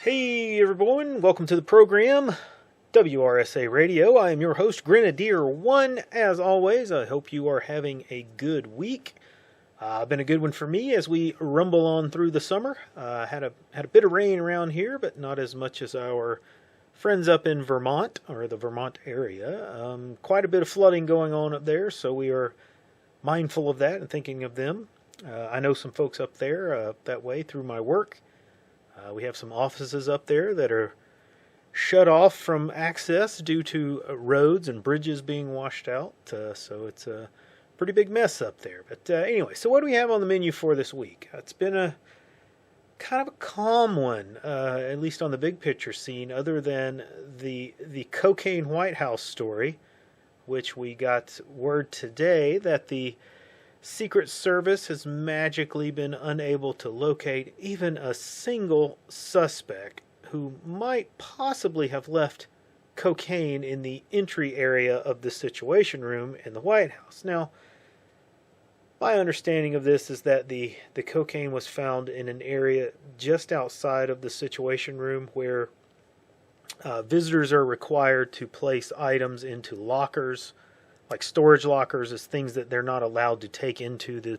Hey everyone, welcome to the program, WRSA Radio. I am your host, Grenadier One. As always, I hope you are having a good week. Been a good one for me as we rumble on through the summer. Had a bit of rain around here, but not as much as our friends up in Vermont, or the Vermont area. Quite a bit of flooding going on up there, so we are mindful of that and thinking of them. I know some folks up there that way through my work. We have some offices up there that are shut off from access due to roads and bridges being washed out. So it's a pretty big mess up there. But anyway, so what do we have on the menu for this week? It's been a kind of a calm one, at least on the big picture scene, other than the cocaine White House story, which we got word today that the Secret Service has magically been unable to locate even a single suspect who might possibly have left cocaine in the entry area of the Situation Room in the White House. Now, my understanding of this is that the cocaine was found in an area just outside of the Situation Room where visitors are required to place items into lockers, like storage lockers, as things that they're not allowed to take into the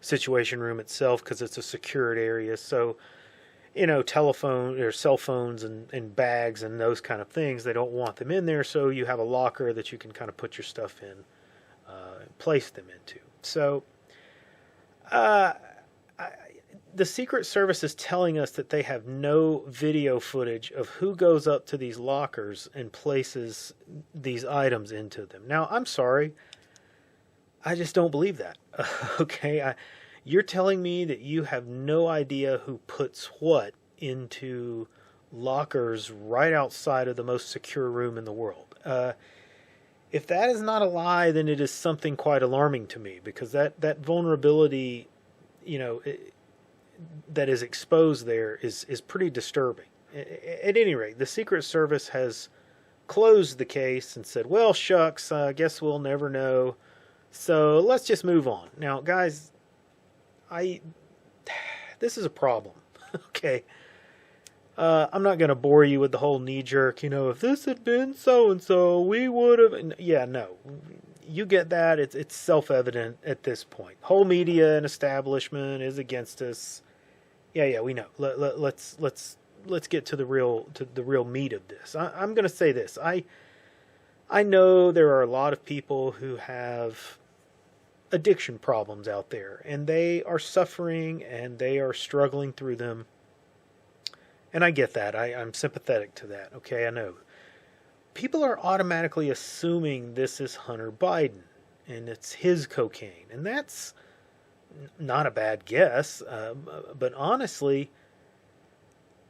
Situation Room itself because it's a secured area. So, telephone or cell phones and bags and those kind of things, they don't want them in there. So you have a locker that you can kind of put your stuff in, and place them into. So, the Secret Service is telling us that they have no video footage of who goes up to these lockers and places these items into them. Now, I'm sorry. I just don't believe that. Okay? You're telling me that you have no idea who puts what into lockers right outside of the most secure room in the world. If that is not a lie, then it is something quite alarming to me, because that vulnerability, that is exposed there is pretty disturbing. At any rate, the Secret Service has closed the case and said, well, shucks, I guess we'll never know. So let's just move on. Now, guys, this is a problem. Okay. I'm not going to bore you with the whole knee-jerk, if this had been so-and-so, we would have... Yeah, no. You get that. It's self-evident at this point. Whole media and establishment is against us. Yeah, we know. Let's get to the real meat of this. I'm going to say this. I know there are a lot of people who have addiction problems out there, and they are suffering and they are struggling through them. And I get that. I'm sympathetic to that. Okay, I know. People are automatically assuming this is Hunter Biden and it's his cocaine. And that's not a bad guess. But honestly,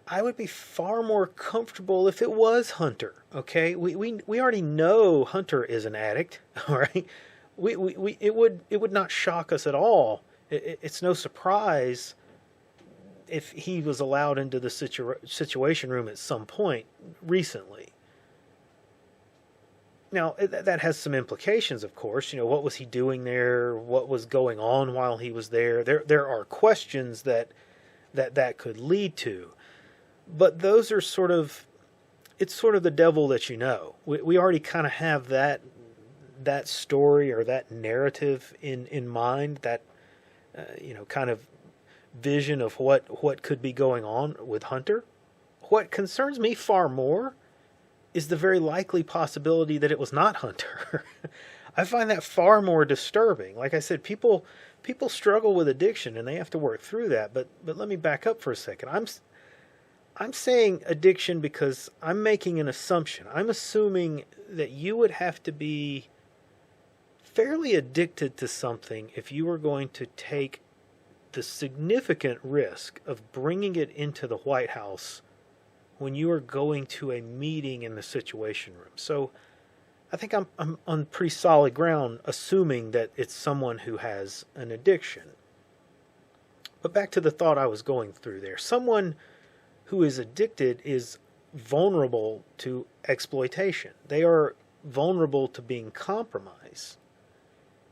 I would be far more comfortable if it was Hunter. Okay, we already know Hunter is an addict. All right, it would not shock us at all. It's no surprise if he was allowed into the Situation Room at some point recently. Now, that has some implications, of course. What was he doing there? What was going on while he was there? There are questions that could lead to. But those are it's sort of the devil that you know. We already kind of have that story or that narrative in mind, that kind of vision of what could be going on with Hunter. What concerns me far more is the very likely possibility that it was not Hunter. I find that far more disturbing. Like I said, people struggle with addiction and they have to work through that. But let me back up for a second. I'm saying addiction because I'm making an assumption. I'm assuming that you would have to be fairly addicted to something if you were going to take the significant risk of bringing it into the White House when you are going to a meeting in the Situation Room. So I think I'm on pretty solid ground assuming that it's someone who has an addiction. But back to the thought I was going through there. Someone who is addicted is vulnerable to exploitation. They are vulnerable to being compromised,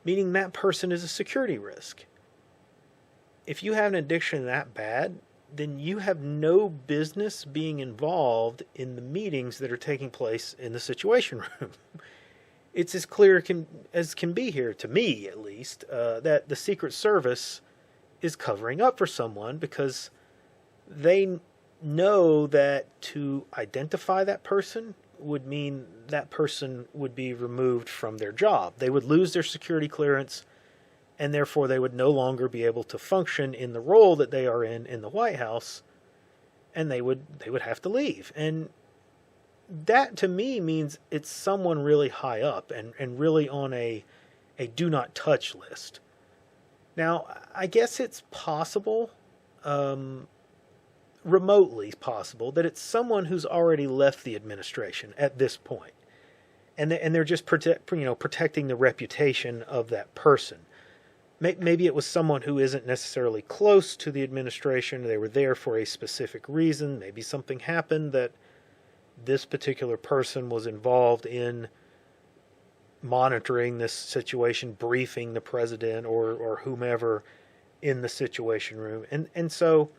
meaning that person is a security risk. If you have an addiction that bad, then you have no business being involved in the meetings that are taking place in the Situation Room. It's as clear as can be here, to me at least, that the Secret Service is covering up for someone because they know that to identify that person would mean that person would be removed from their job. They would lose their security clearance, and therefore they would no longer be able to function in the role that they are in the White House, and they would have to leave. And that to me means it's someone really high up and really on a do not touch list. Now, I guess it's possible, remotely possible, that it's someone who's already left the administration at this point. And they're just protecting the reputation of that person. Maybe it was someone who isn't necessarily close to the administration. They were there for a specific reason. Maybe something happened that this particular person was involved in monitoring this situation, briefing the president or whomever in the Situation Room. And so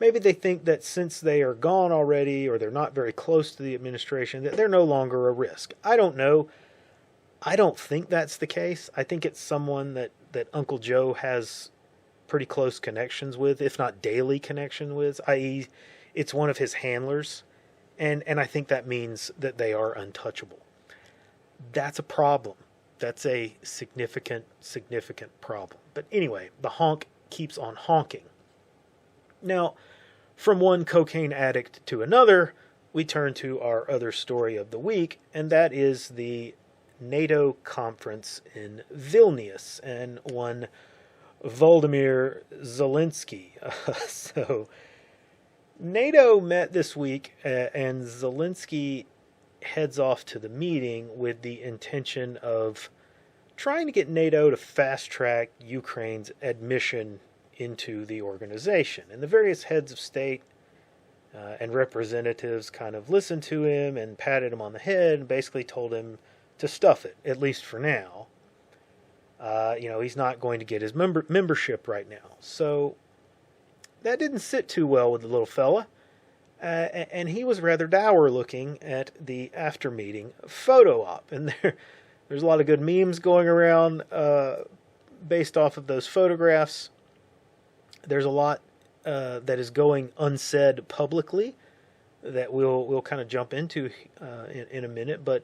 maybe they think that since they are gone already, or they're not very close to the administration, that they're no longer a risk. I don't know. I don't think that's the case. I think it's someone that Uncle Joe has pretty close connections with, if not daily connection with, i.e. it's one of his handlers. And I think that means that they are untouchable. That's a problem. That's a significant problem. But anyway, the honk keeps on honking. Now, from one cocaine addict to another, we turn to our other story of the week, and that is the NATO conference in Vilnius and one Volodymyr Zelensky. So NATO met this week, and Zelensky heads off to the meeting with the intention of trying to get NATO to fast-track Ukraine's admission into the organization. And the various heads of state and representatives kind of listened to him and patted him on the head and basically told him to stuff it, at least for now. He's not going to get his membership right now. So that didn't sit too well with the little fella. And he was rather dour looking at the after-meeting photo op. And there's a lot of good memes going around based off of those photographs. There's a lot that is going unsaid publicly that we'll kind of jump into in a minute. But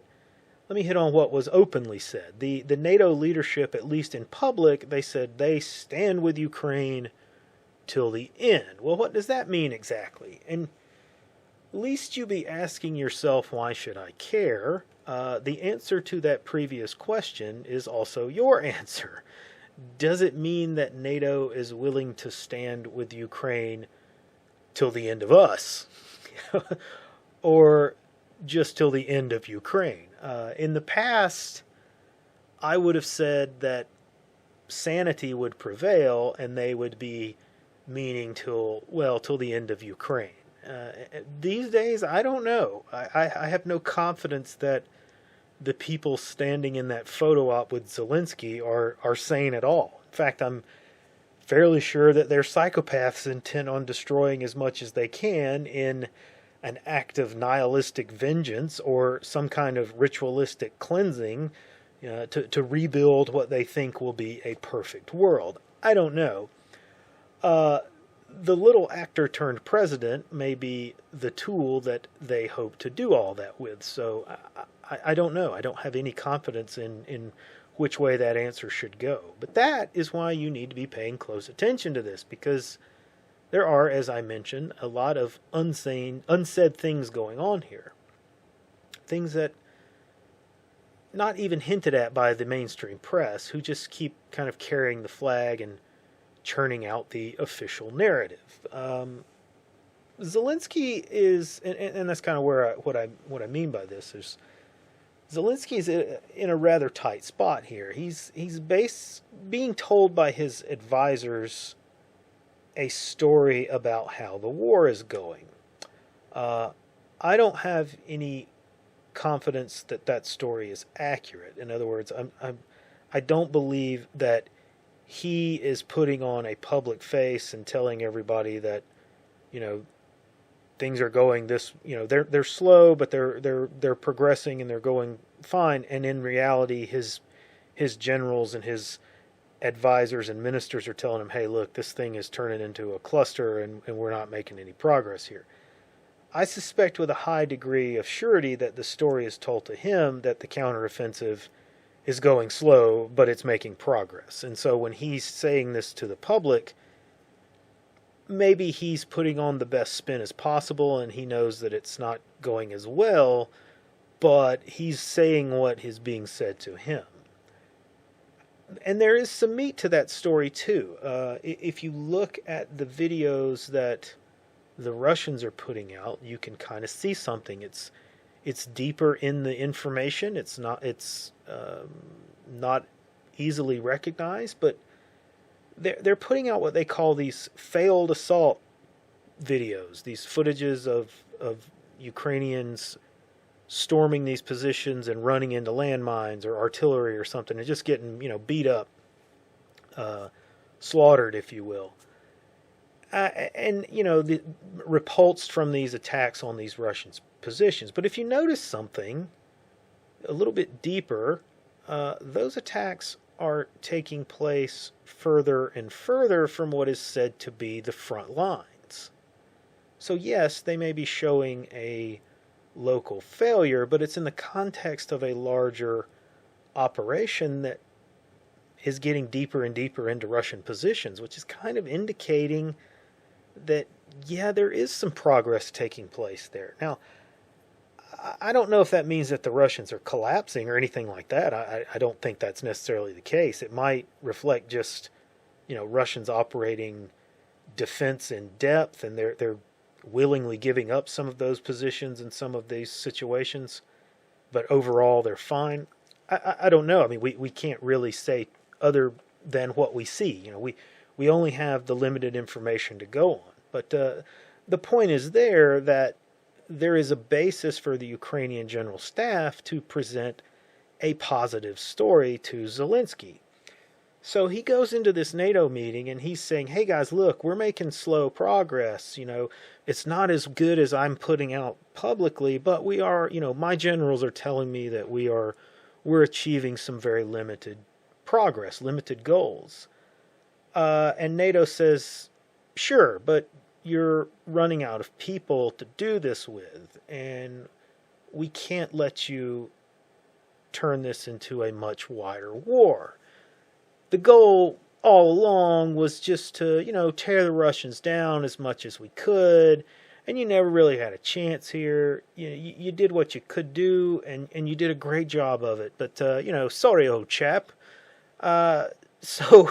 let me hit on what was openly said. The NATO leadership, at least in public, they said they stand with Ukraine till the end. Well, what does that mean exactly? And least you be asking yourself, why should I care? The answer to that previous question is also your answer. Does it mean that NATO is willing to stand with Ukraine till the end of us? Or just till the end of Ukraine? In the past, I would have said that sanity would prevail and they would be meaning till the end of Ukraine. These days, I don't know. I have no confidence that the people standing in that photo op with Zelensky are sane at all. In fact, I'm fairly sure that they're psychopaths intent on destroying as much as they can in an act of nihilistic vengeance or some kind of ritualistic cleansing to rebuild what they think will be a perfect world. I don't know. The little actor turned president may be the tool that they hope to do all that with. So I don't know. I don't have any confidence in which way that answer should go. But that is why you need to be paying close attention to this, because there are, as I mentioned, a lot of unsaid things going on here. Things that not even hinted at by the mainstream press, who just keep kind of carrying the flag and churning out the official narrative. Zelensky is, and that's kind of what I mean by this is, Zelensky is in a rather tight spot here. He's being told by his advisors a story about how the war is going. I don't have any confidence that that story is accurate. In other words, I don't believe that he is putting on a public face and telling everybody that you know, things are going this, they're slow, but they're progressing and they're going fine. And in reality, his generals and his advisors and ministers are telling him, hey, look, this thing is turning into a cluster and we're not making any progress here. I suspect with a high degree of surety that the story is told to him that the counteroffensive is going slow, but it's making progress. And so when he's saying this to the public, maybe he's putting on the best spin as possible and he knows that it's not going as well, but he's saying what is being said to him. And there is some meat to that story too. If you look at the videos that the Russians are putting out, you can kind of see something. It's deeper in the information. It's not easily recognized, but they're putting out what they call these failed assault videos. These footages of Ukrainians storming these positions and running into landmines or artillery or something and just getting beat up, slaughtered, if you will. And repulsed from these attacks on these Russian positions. But if you notice something a little bit deeper, those attacks are taking place further and further from what is said to be the front lines. So yes, they may be showing a local failure, but it's in the context of a larger operation that is getting deeper and deeper into Russian positions, which is kind of indicating that, yeah, there is some progress taking place there. Now, I don't know if that means that the Russians are collapsing or anything like that. I don't think that's necessarily the case. It might reflect just, Russians operating defense in depth, and they're willingly giving up some of those positions in some of these situations. But overall, they're fine. I don't know. I mean, we can't really say other than what we see. We only have the limited information to go on. But the point is that there is a basis for the Ukrainian General Staff to present a positive story to Zelensky. So he goes into this NATO meeting and he's saying, hey guys, look, we're making slow progress. It's not as good as I'm putting out publicly, but we are, my generals are telling me that we're achieving some very limited progress, limited goals. And NATO says, sure, but you're running out of people to do this with, and we can't let you turn this into a much wider war. The goal all along was just to, tear the Russians down as much as we could, and you never really had a chance here. You did what you could do, and you did a great job of it, but, sorry, old chap. So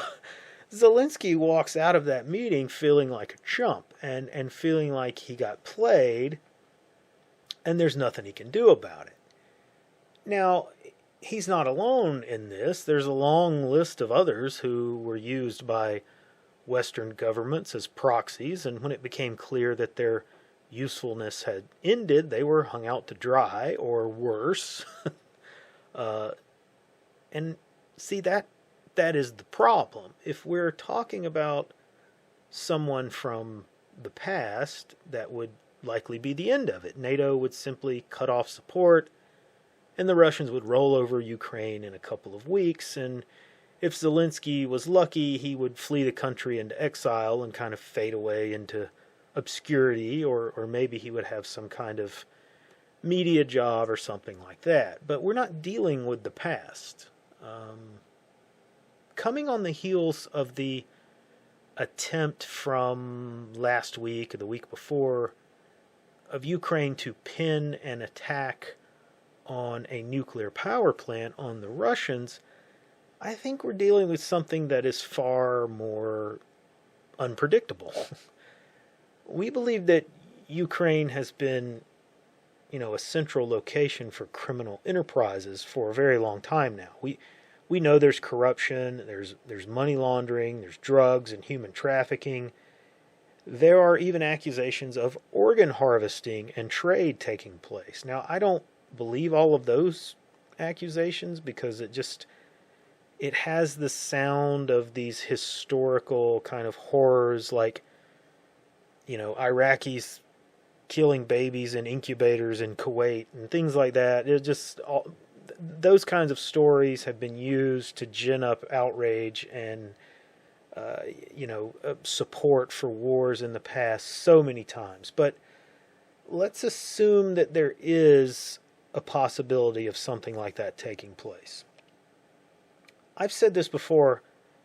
Zelensky walks out of that meeting feeling like a chump and feeling like he got played and there's nothing he can do about it. Now, he's not alone in this. There's a long list of others who were used by Western governments as proxies, and when it became clear that their usefulness had ended, they were hung out to dry, or worse. And see, that is the problem. If we're talking about someone from the past, that would likely be the end of it. NATO would simply cut off support, and the Russians would roll over Ukraine in a couple of weeks, and if Zelensky was lucky, he would flee the country into exile and kind of fade away into obscurity, or maybe he would have some kind of media job or something like that. But we're not dealing with the past. Coming on the heels of the attempt from last week or the week before of Ukraine to pin an attack on a nuclear power plant on the Russians, I think we're dealing with something that is far more unpredictable. We believe that Ukraine has been, a central location for criminal enterprises for a very long time now. We know there's corruption, there's money laundering, there's drugs and human trafficking. There are even accusations of organ harvesting and trade taking place. Now, I don't believe all of those accusations because it has the sound of these historical kind of horrors, like, Iraqis killing babies in incubators in Kuwait and things like that. It just those kinds of stories have been used to gin up outrage and support for wars in the past so many times. But let's assume that there is a possibility of something like that taking place. I've said this before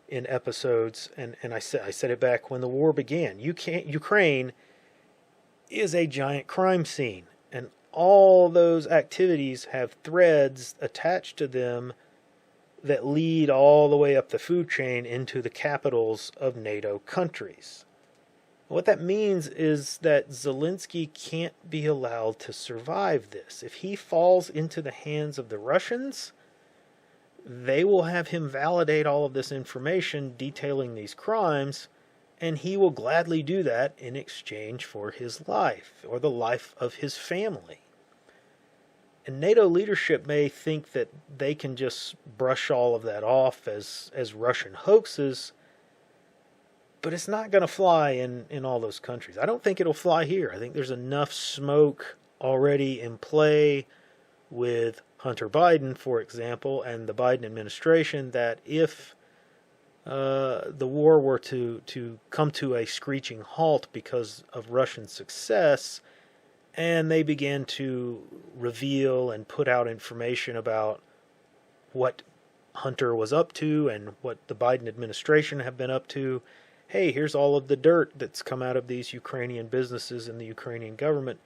in episodes, and I said it back when the war began. Ukraine is a giant crime scene, and all those activities have threads attached to them that lead all the way up the food chain into the capitals of NATO countries. What that means is that Zelensky can't be allowed to survive this. If he falls into the hands of the Russians, they will have him validate all of this information detailing these crimes, and he will gladly do that in exchange for his life or the life of his family. And NATO leadership may think that they can just brush all of that off as Russian hoaxes, but it's not going to fly in all those countries. I don't think it'll fly here. I think there's enough smoke already in play with Hunter Biden, for example, and the Biden administration, that if the war were to come to a screeching halt because of Russian success, and they began to reveal and put out information about what Hunter was up to and what the Biden administration have been up to. Hey, here's all of the dirt that's come out of these Ukrainian businesses and the Ukrainian government.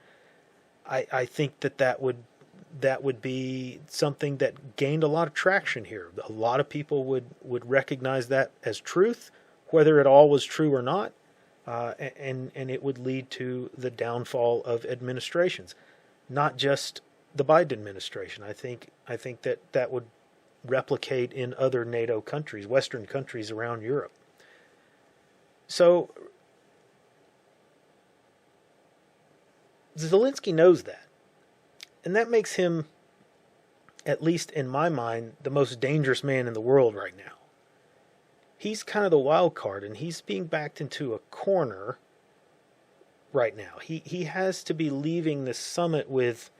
I think that would be something that gained a lot of traction here. A lot of people would recognize that as truth, whether it all was true or not, and it would lead to the downfall of administrations, not just the Biden administration. I think that would replicate in other NATO countries, Western countries around Europe. So Zelensky knows that. And that makes him, at least in my mind, the most dangerous man in the world right now. He's kind of the wild card, and he's being backed into a corner right now. He has to be leaving this summit with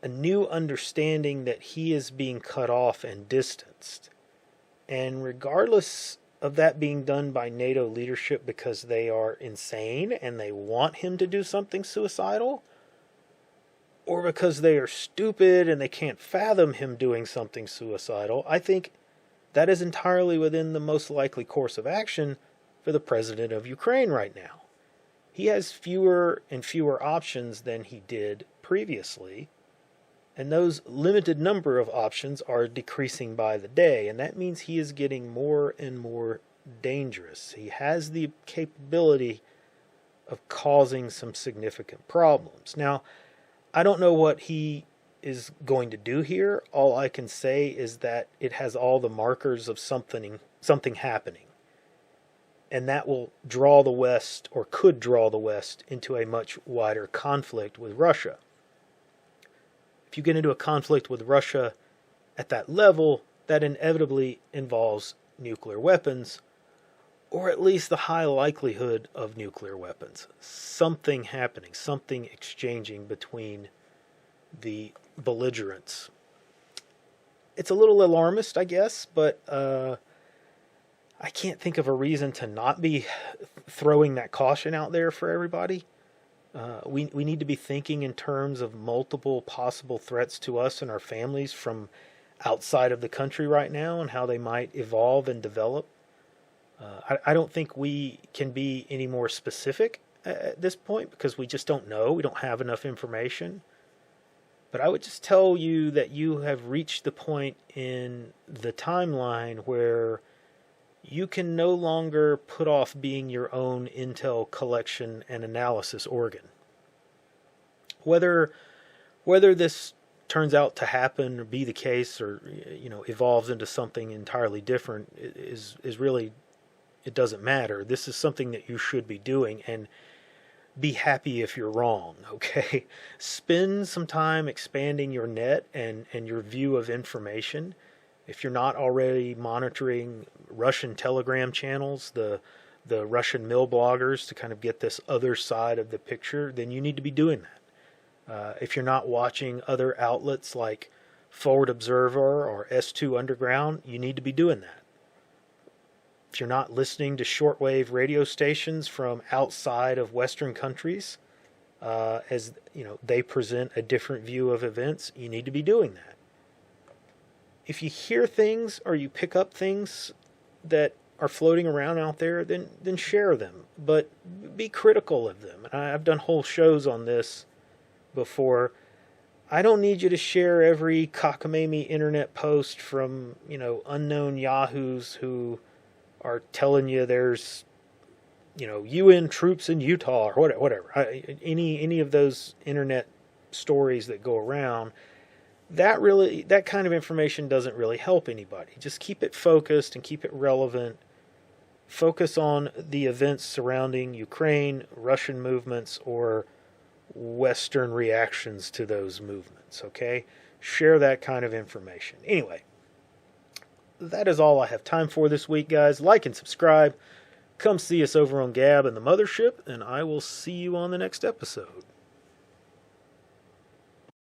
a new understanding that he is being cut off and distanced. And regardless of that being done by NATO leadership because they are insane and they want him to do something suicidal, or because they are stupid and they can't fathom him doing something suicidal, I think that is entirely within the most likely course of action for the president of Ukraine right now. He has fewer and fewer options than he did previously, and those limited number of options are decreasing by the day, and that means he is getting more and more dangerous. He has the capability of causing some significant problems. Now, I don't know what he is going to do here. All I can say is that it has all the markers of something happening. And that will draw the West, or could draw the West, into a much wider conflict with Russia. If you get into a conflict with Russia at that level, that inevitably involves nuclear weapons, or at least the high likelihood of nuclear weapons. Something happening, something exchanging between the belligerents. It's a little alarmist, I guess, but I can't think of a reason to not be throwing that caution out there for everybody. We need to be thinking in terms of multiple possible threats to us and our families from outside of the country right now and how they might evolve and develop. I don't think we can be any more specific at this point because we just don't know. We don't have enough information. But I would just tell you that you have reached the point in the timeline where you can no longer put off being your own intel collection and analysis organ. Whether this turns out to happen or be the case, or evolves into something entirely different, is really, it doesn't matter. This is something that you should be doing, and be happy if you're wrong, okay? Spend some time expanding your net and your view of information. If you're not already monitoring Russian Telegram channels, the the Russian mill bloggers to kind of get this other side of the picture, then you need to be doing that. If you're not watching other outlets like Forward Observer or S2 Underground, you need to be doing that. If you're not listening to shortwave radio stations from outside of Western countries, as you know, they present a different view of events, you need to be doing that. If you hear things or you pick up things that are floating around out there, then share them, but be critical of them. And I've done whole shows on this before. I don't need you to share every cockamamie internet post from, unknown yahoos who are telling you there's, UN troops in Utah or whatever. Any of those internet stories that go around, that kind of information doesn't really help anybody. Just keep it focused and keep it relevant. Focus on the events surrounding Ukraine, Russian movements, or Western reactions to those movements, okay? Share that kind of information. Anyway, that is all I have time for this week, guys. Like and subscribe. Come see us over on Gab and the Mothership, and I will see you on the next episode.